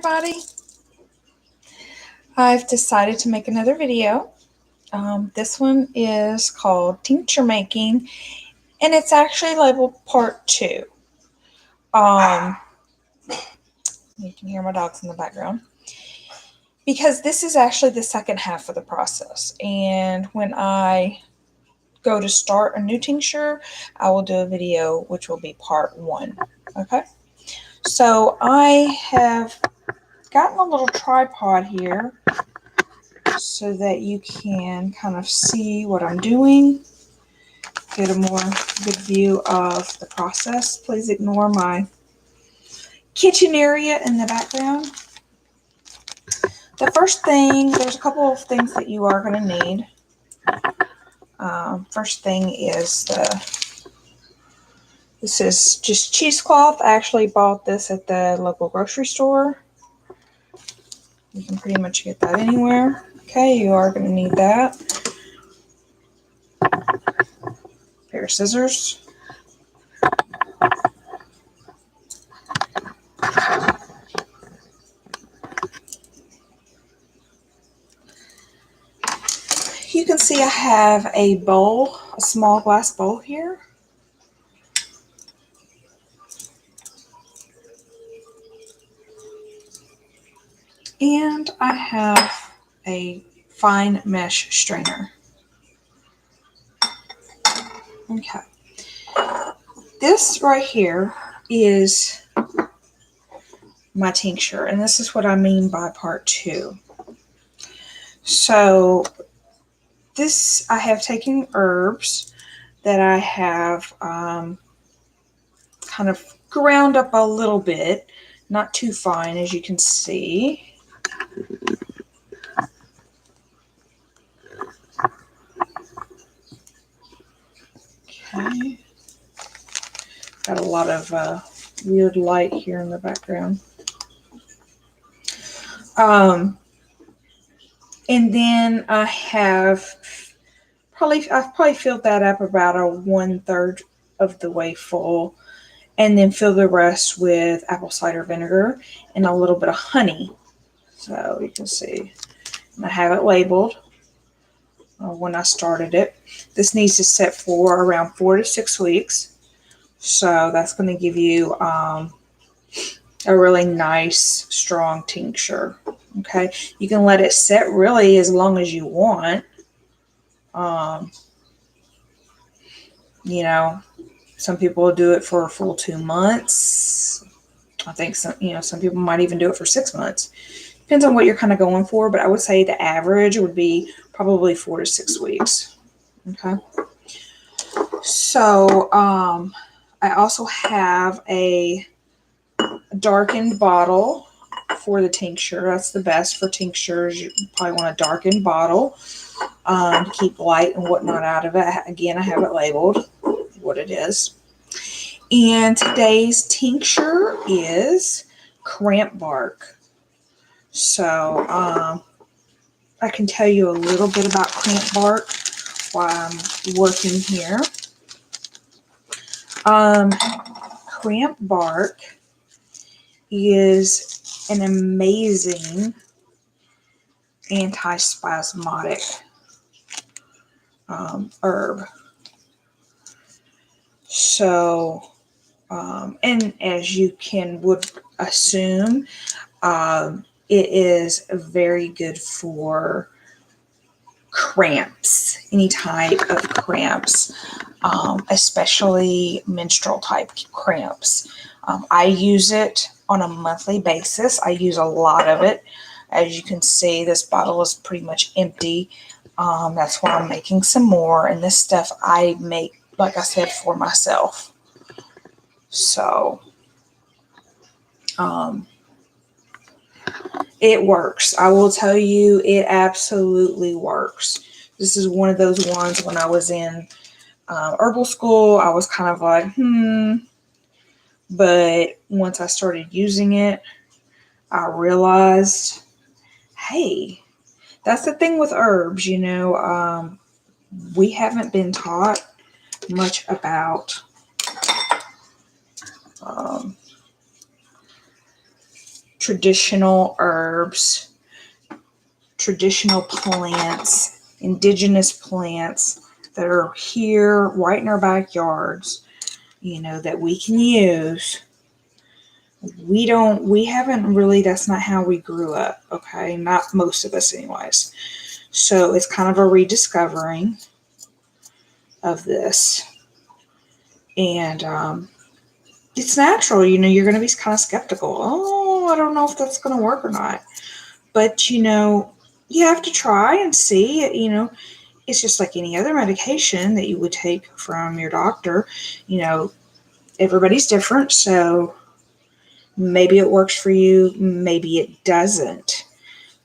everybody. I've decided to make another video. This one is called Tincture Making, and it's actually labeled Part 2. You can hear my dogs in the background. Because this is actually the second half of the process. And when I go to start a new tincture, I will do a video which will be Part 1. Okay? So I have gotten a little tripod here so that you can kind of see what I'm doing, get a more good view of the process. Please ignore my kitchen area in the background. The first thing, there's a couple of things that you are going to need. First thing is this is just cheesecloth. I actually bought this at the local grocery store. You can pretty much get that anywhere. Okay, you are going to need that. Pair of scissors. You can see I have a bowl, a small glass bowl here. And I have a fine mesh strainer. Okay. This right here is my tincture, and this is what I mean by Part 2. So this, I have taken herbs that I have kind of ground up a little bit, not too fine, as you can see. Okay. Got a lot of weird light here in the background. And then I have I've probably filled that up about a 1/3 of the way full, and then fill the rest with apple cider vinegar and a little bit of honey. So you can see, and I have it labeled when I started it. This needs to set for around 4 to 6 weeks. So that's going to give you a really nice, strong tincture. Okay, you can let it set really as long as you want. You know, some people will do it for a full 2 months. I think some people might even do it for 6 months. Depends on what you're kind of going for, but I would say the average would be probably 4 to 6 weeks. Okay. So, I also have a darkened bottle for the tincture. That's the best for tinctures. You probably want a darkened bottle to keep light and whatnot out of it. Again, I have it labeled what it is. And today's tincture is cramp bark. So I can tell you a little bit about cramp bark while I'm working here. Cramp bark is an amazing antispasmodic herb. So, and as you would assume, it is very good for cramps, any type of cramps, especially menstrual type cramps. I use it on a monthly basis. I use a lot of it. As you can see, this bottle is pretty much empty. That's why I'm making some more. And this stuff I make, like I said, for myself. So, it works. I will tell you, it absolutely works. This is one of those ones when I was in herbal school, I was kind of like, But once I started using it, I realized, hey, that's the thing with herbs, we haven't been taught much about traditional herbs, traditional plants, indigenous plants that are here right in our backyards, that we can use. We haven't really, that's not how we grew up, okay? Not most of us anyways. So it's kind of a rediscovering of this. And it's natural, you're going to be kind of skeptical. Oh, I don't know if that's going to work or not. But, you have to try and see. It's just like any other medication that you would take from your doctor. Everybody's different. So maybe it works for you. Maybe it doesn't.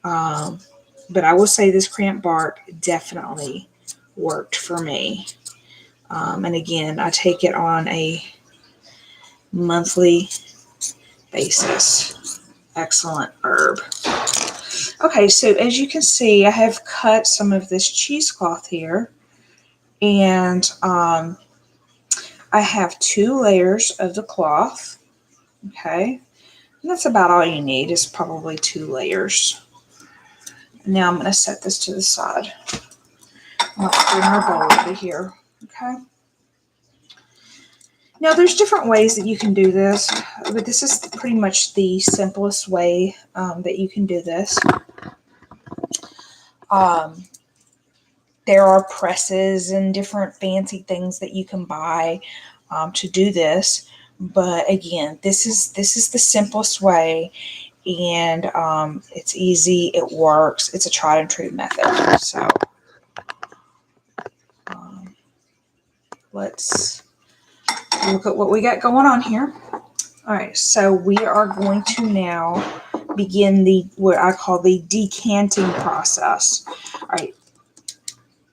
But I will say this cramp bark definitely worked for me. And again, I take it on a monthly basis. Excellent herb. Okay, so as you can see, I have cut some of this cheesecloth here, and I have 2 layers of the cloth. Okay, and that's about all you need, is probably 2 layers. Now I'm going to set this to the side. Let's bring our bowl over here. Okay. Now there's different ways that you can do this, but this is pretty much the simplest way that you can do this. There are presses and different fancy things that you can buy to do this, but again, this is the simplest way, and it's easy. It works. It's a tried and true method. So let's look at what we got going on here. All right, so we are going to now begin what I call the decanting process. All right,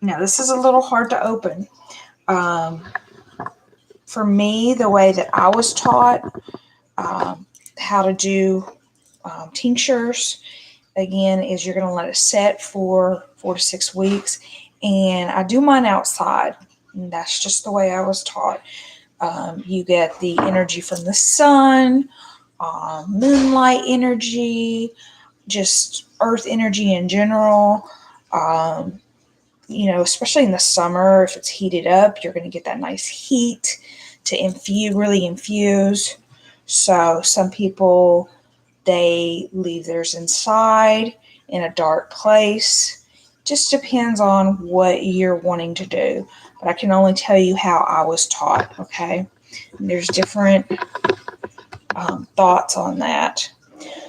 now this is a little hard to open. For me, the way that I was taught how to do tinctures, again, is you're going to let it set for 4 to 6 weeks, and I do mine outside, and that's just the way I was taught. You get the energy from the sun, moonlight energy, just earth energy in general. Especially in the summer, if it's heated up, you're going to get that nice heat to really infuse. So some people, they leave theirs inside in a dark place. Just depends on what you're wanting to do. But I can only tell you how I was taught, okay? And there's different thoughts on that.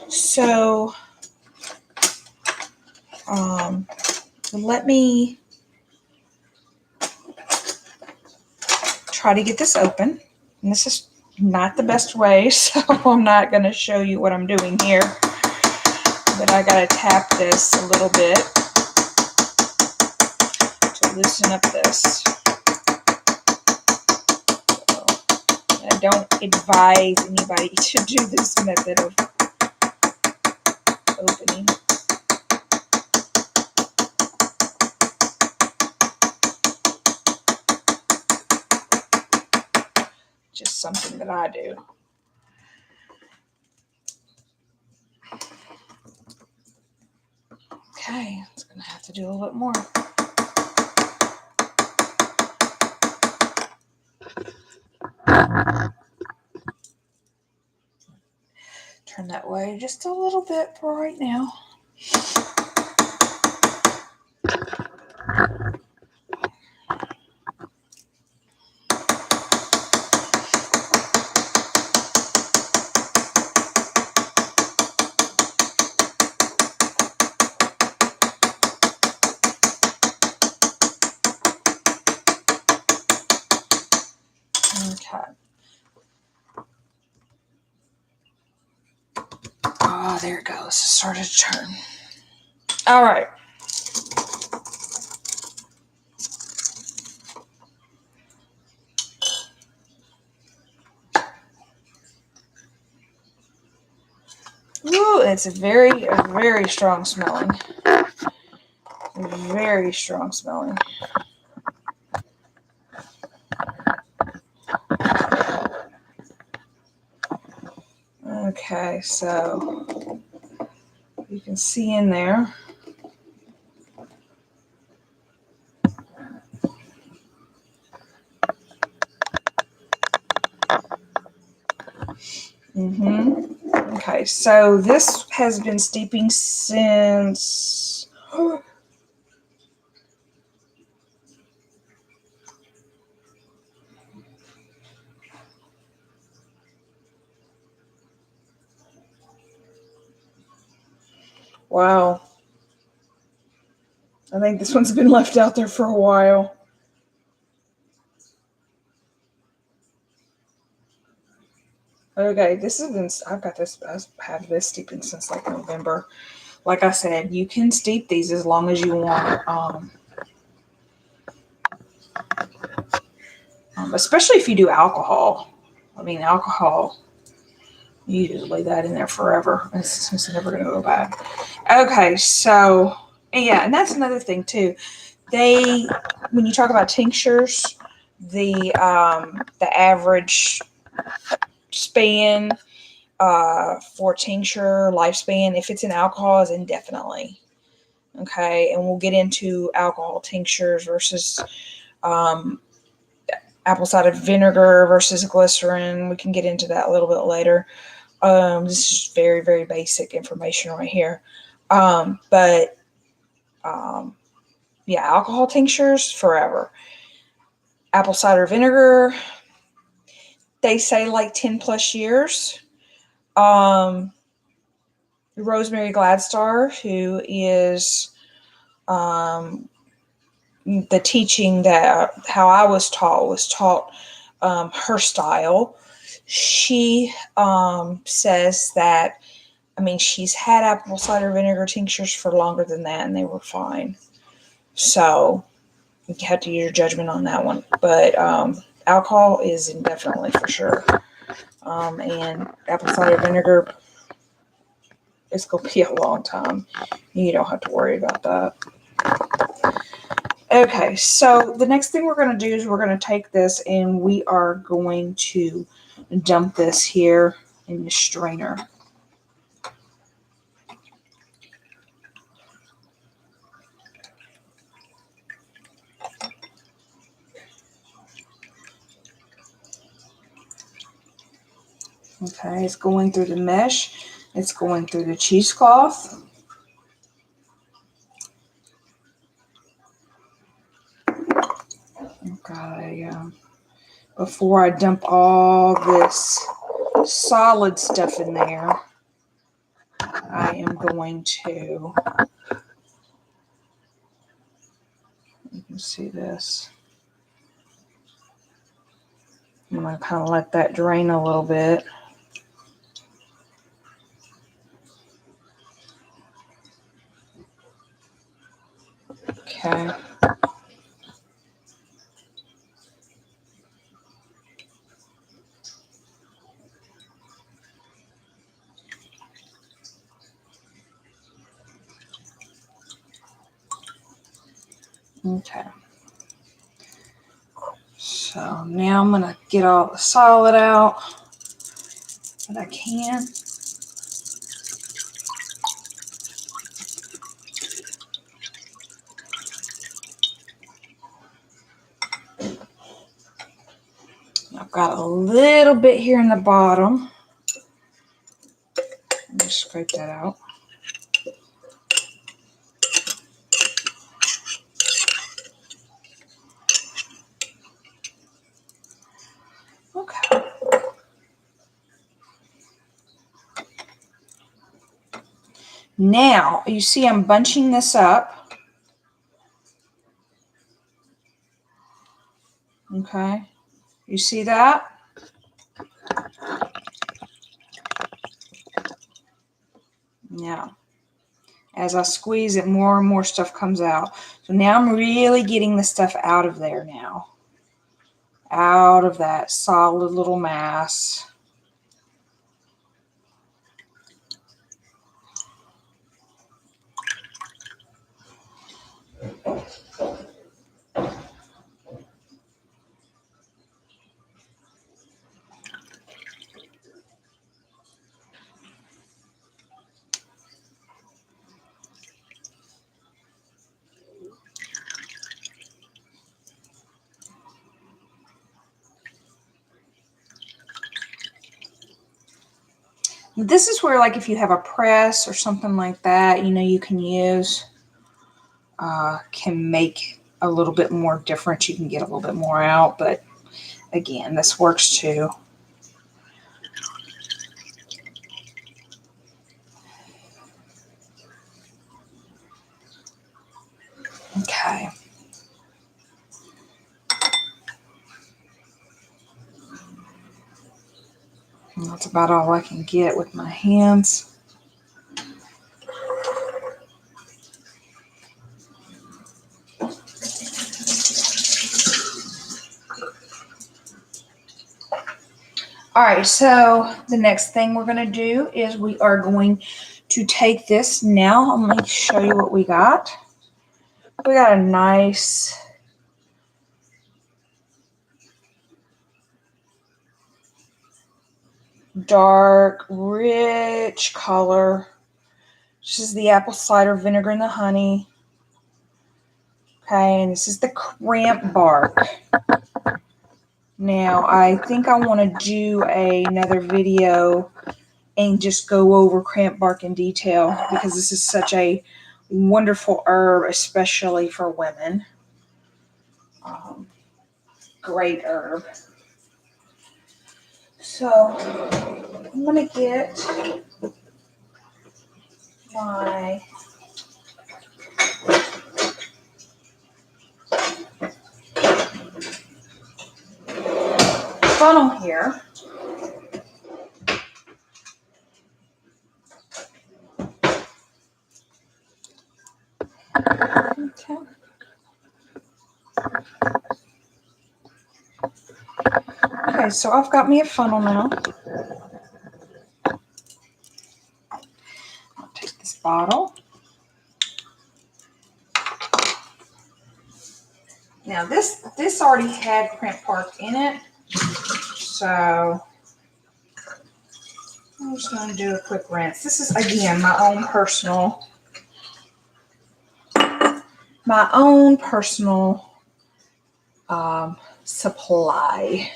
So let me try to get this open. And this is not the best way, so I'm not going to show you what I'm doing here. But I got to tap this a little bit to loosen up this. So I don't advise anybody to do this method of opening. Just something that I do. Okay, it's going to have to do a little bit more. Turn that way just a little bit for right now. Okay. Oh, there it goes. It started to turn. All right. Ooh, it's very, very strong smelling. Very strong smelling. Okay, so You can see in there. Okay, so this has been steeping since wow. I think this one's been left out there for a while. Okay, this has been, I've had this steeping since like November. Like I said, you can steep these as long as you want, especially if you do alcohol. I mean, alcohol, you just lay that in there forever. It's never going to go bad. Okay, so, and that's another thing too. When you talk about tinctures, the average span for tincture lifespan, if it's in alcohol, is indefinitely. Okay, and we'll get into alcohol tinctures versus apple cider vinegar versus glycerin. We can get into that a little bit later. This is very, very basic information right here. But alcohol tinctures forever. Apple cider vinegar, they say like 10 plus years. Rosemary Gladstar, who is the teaching that how I was taught her style. She says that, I mean, she's had apple cider vinegar tinctures for longer than that, and they were fine. So you have to use your judgment on that one. But alcohol is indefinitely for sure. And apple cider vinegar, it's going to be a long time. You don't have to worry about that. Okay, so the next thing we're going to do is we're going to take this and we are going to dump this here in the strainer. Okay, it's going through the mesh. It's going through the cheesecloth. Okay, before I dump all this solid stuff in there, I am going to, you can see this. I'm going to kind of let that drain a little bit. Okay. Okay. So now I'm going to get all the solid out that I can. I've got a little bit here in the bottom. Just scrape that out. Okay. Now, you see I'm bunching this up. Okay. You see that? Now, as I squeeze it, more and more stuff comes out. So now I'm really getting the stuff out of there now. Out of that solid little mass. This is where, like, if you have a press or something like that, you can use, can make a little bit more difference. You can get a little bit more out, but again, this works too. Okay. And that's about all I can get with my hands. All right, so the next thing we're going to do is we are going to take this now. Let me show you what we got. We got a nice dark, rich color. This is the apple cider vinegar and the honey. Okay, and this is the Cramp bark. Now, I think I want to do another video and just go over Cramp bark in detail because this is such a wonderful herb, especially for women. Great herb. So, I'm going to get my funnel here. Okay. Okay, so I've got me a funnel now. I'll take this bottle. Now this already had Cramp bark in it, so I'm just going to do a quick rinse. This is, again, my own personal supply.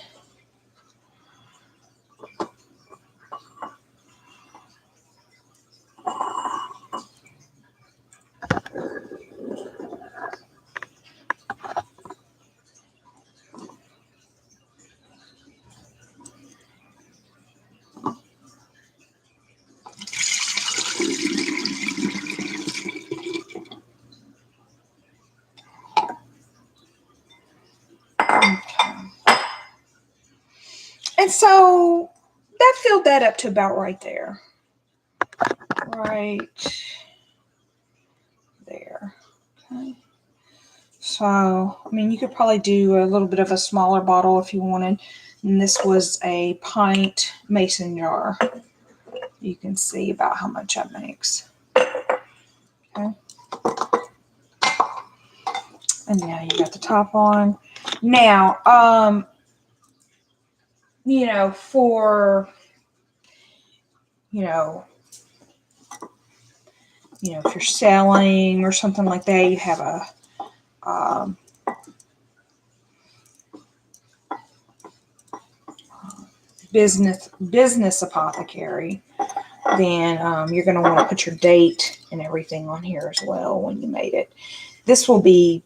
And so that filled that up to about right there. Right there. Okay. So, I mean, you could probably do a little bit of a smaller bottle if you wanted. And this was a pint mason jar. You can see about how much that makes. Okay. And now you got the top on. Now, for, if you're selling or something like that, you have a, business apothecary, then you're going to want to put your date and everything on here as well when you made it. This will be,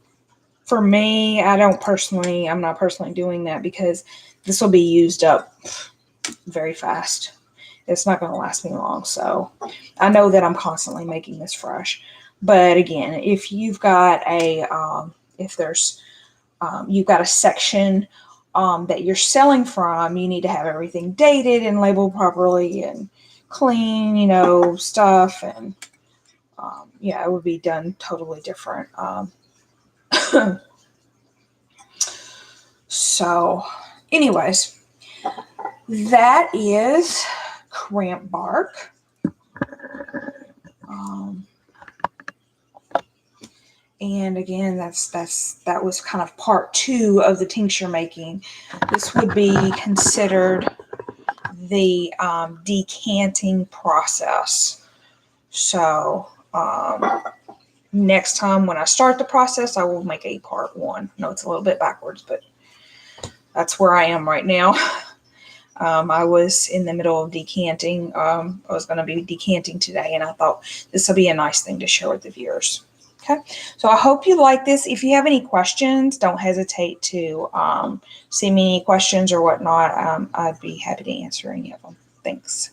for me, I'm not personally doing that because this will be used up very fast. It's not going to last me long. So I know that I'm constantly making this fresh. But again, if you've got you've got a section that you're selling from, you need to have everything dated and labeled properly and clean, stuff. And it would be done totally different. So anyways, that is Cramp bark. And again, that was kind of part 2 of the tincture making. This would be considered the decanting process. So next time when I start the process, I will make a part 1. No, it's a little bit backwards, but that's where I am right now. I was in the middle of decanting. I was going to be decanting today, and I thought this will be a nice thing to share with the viewers. Okay, so I hope you like this. If you have any questions, don't hesitate to send me any questions or whatnot. I'd be happy to answer any of them. Thanks.